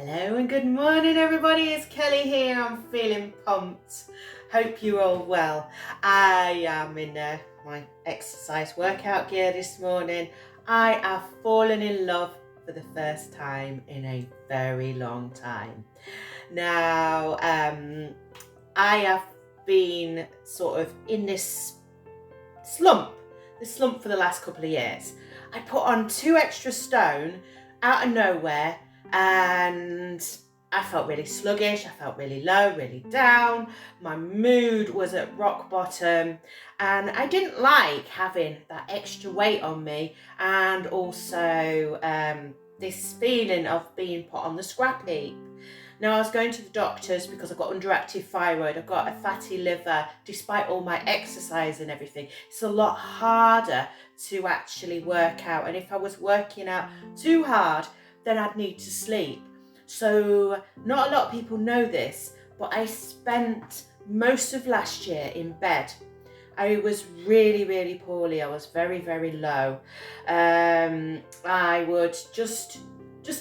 Hello and good morning everybody, it's Kelly here. I'm feeling pumped. Hope you're all well. I am in my exercise workout gear this morning. I have fallen in love for the first time in a very long time. Now, I have been sort of in this slump for the last couple of years. I put on 2 extra stone out of nowhere and I felt really sluggish, I felt really low, really down, my mood was at rock bottom, and I didn't like having that extra weight on me, and also this feeling of being put on the scrap heap. Now, I was going to the doctors because I've got underactive thyroid, I've got a fatty liver. Despite all my exercise and everything, it's a lot harder to actually work out, and if I was working out too hard, then I'd need to sleep. So not a lot of people know this, but I spent most of last year in bed. I was really poorly. I was very low. I would just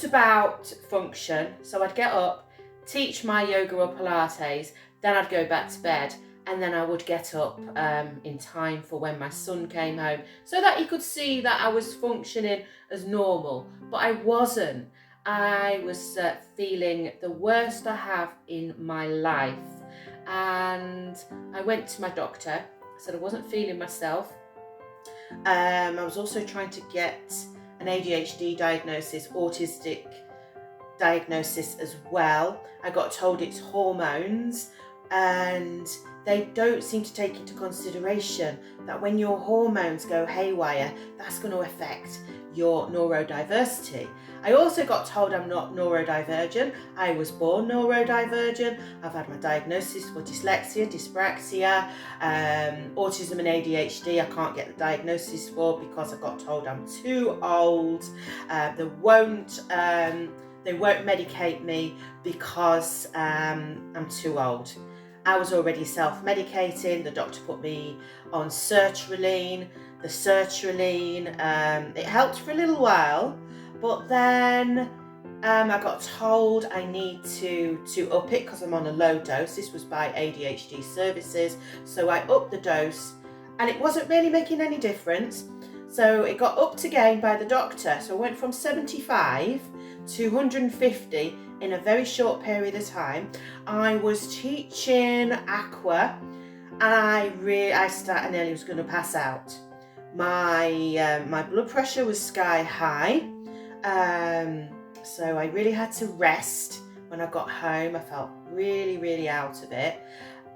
about function. So I'd get up, teach my yoga or Pilates, then I'd go back to bed, and then I would get up in time for when my son came home so that he could see that I was functioning as normal. But I wasn't. I was feeling the worst I have in my life. And I went to my doctor. I said I wasn't feeling myself. I was also trying to get an ADHD diagnosis, autistic diagnosis as well. I got told it's hormones, and they don't seem to take into consideration that when your hormones go haywire, that's going to affect your neurodiversity. I also got told I'm not neurodivergent. I was born neurodivergent. I've had my diagnosis for dyslexia, dyspraxia, autism and ADHD. I can't get the diagnosis for because I got told I'm too old. They won't medicate me because I'm too old. I was already self-medicating. The doctor put me on sertraline. The sertraline, it helped for a little while, but then I got told I need to up it because I'm on a low dose. This was by ADHD services, so I upped the dose, and it wasn't really making any difference. So it got upped again by the doctor. So I went from 75 to 150 in a very short period of time. I was teaching aqua, and I nearly was going to pass out. My blood pressure was sky high, so I really had to rest. When I got home, I felt really out of it,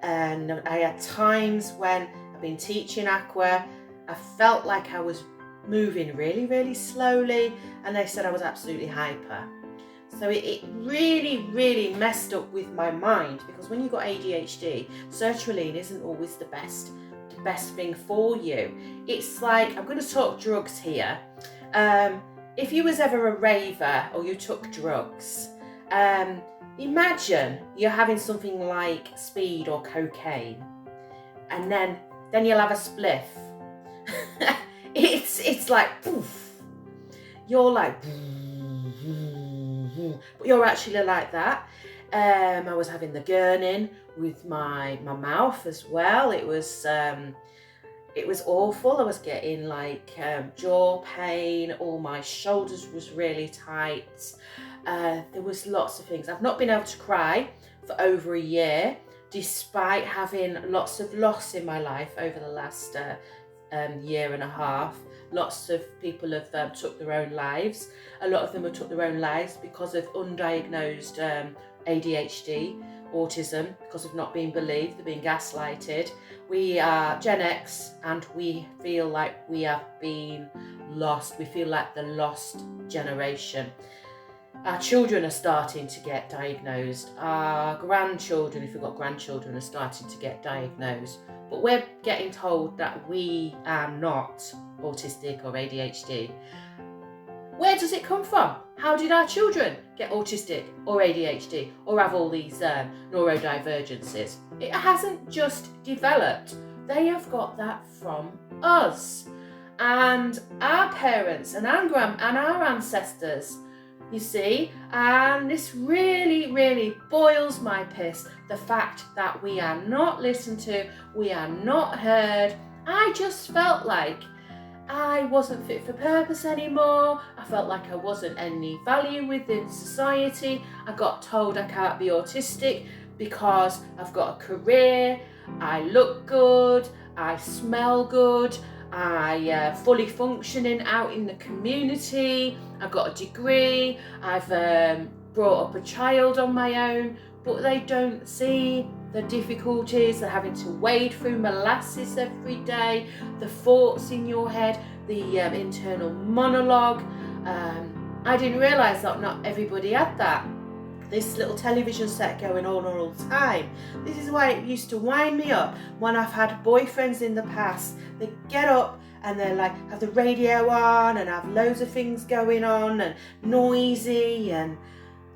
and I had times when I've been teaching aqua, I felt like I was moving really slowly, and they said I was absolutely hyper. So it really messed up with my mind, because when you've got ADHD, sertraline isn't always the best thing for you. It's like, I'm going to talk drugs here. If you was ever a raver or you took drugs, imagine you're having something like speed or cocaine, and then you'll have a spliff. it's like poof. You're like, but you're actually like that. I was having the gurning with my mouth as well. It was awful. I was getting like jaw pain. All my shoulders was really tight. There was lots of things. I've not been able to cry for over a year, despite having lots of loss in my life over the last year and a half. Lots of people have took their own lives. A lot of them have took their own lives because of undiagnosed ADHD, autism, because of not being believed. They're being gaslighted. We are Gen X, and we feel like we have been lost. We feel like the lost generation. Our children are starting to get diagnosed. Our grandchildren, if we've got grandchildren, are starting to get diagnosed. But we're getting told that we are not autistic or ADHD. Where does it come from? How did our children get autistic or ADHD or have all these neurodivergences? It hasn't just developed. They have got that from us. And our parents and our ancestors you see, and this really boils my piss, the fact that we are not listened to, we are not heard. I just felt like I wasn't fit for purpose anymore. I felt like I wasn't any value within society. I got told I can't be autistic because I've got a career, I look good, I smell good, I fully functioning out in the community, I've got a degree, I've brought up a child on my own, but they don't see the difficulties, they're having to wade through molasses every day, the thoughts in your head, the internal monologue. I didn't realise that not everybody had that. This little television set going on all the time. This is why it used to wind me up when I've had boyfriends in the past. They get up and they're like, have the radio on and have loads of things going on and noisy, and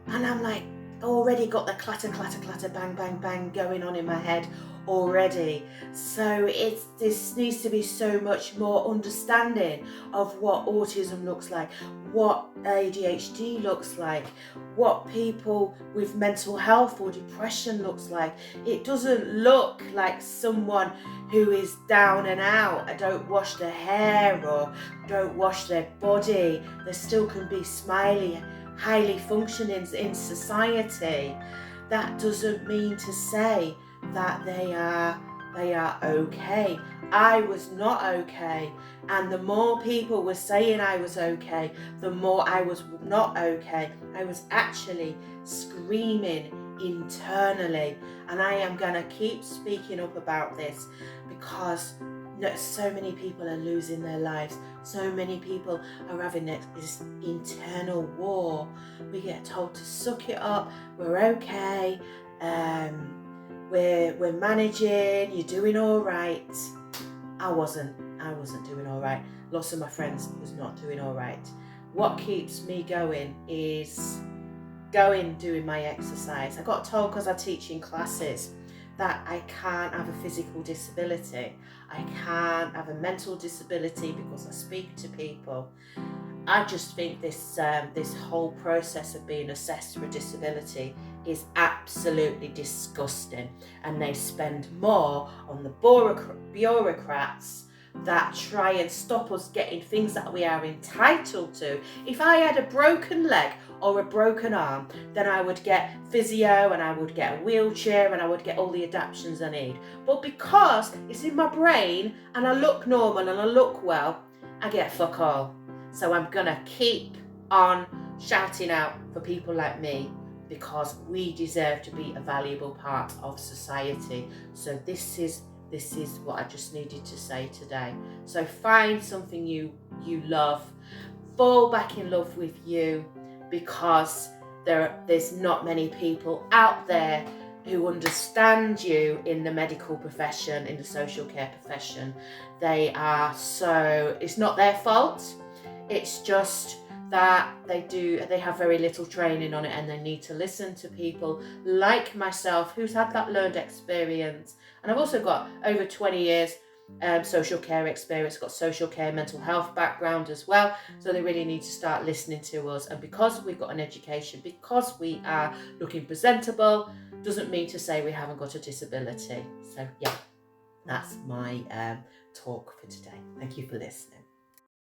I'm like, already got the clatter, bang, bang, bang going on in my head already. So this needs to be so much more understanding of what autism looks like, what ADHD looks like, what people with mental health or depression looks like. It doesn't look like someone who is down and out, don't wash their hair or don't wash their body. They still can be smiley, highly functioning in society. That doesn't mean to say that they are okay. I was not okay, and the more people were saying I was okay, the more I was not okay. I was actually screaming internally, and I am gonna keep speaking up about this because so many people are losing their lives. So many people are having this internal war. We get told to suck it up, we're okay, we're managing, you're doing all right. I wasn't doing all right. Lots of my friends was not doing all right. What keeps me going is doing my exercise. I got told, because I teach in classes, that I can't have a physical disability. I can't have a mental disability because I speak to people. I just think this whole process of being assessed for a disability is absolutely disgusting, and they spend more on the bureaucrats that try and stop us getting things that we are entitled to. If I had a broken leg or a broken arm, then I would get physio and I would get a wheelchair and I would get all the adaptations I need. But because it's in my brain and I look normal and I look well, I get fuck all. So I'm gonna keep on shouting out for people like me, because we deserve to be a valuable part of society. So this is what I just needed to say today. So find something you love, fall back in love with you, because there's not many people out there who understand you in the medical profession, in the social care profession. It's not their fault, it's just that they have very little training on it, and they need to listen to people like myself who's had that learned experience. And I've also got over 20 years social care experience, got social care mental health background as well, so they really need to start listening to us. And because we've got an education, because we are looking presentable, doesn't mean to say we haven't got a disability. So yeah, that's my talk for today. Thank you for listening.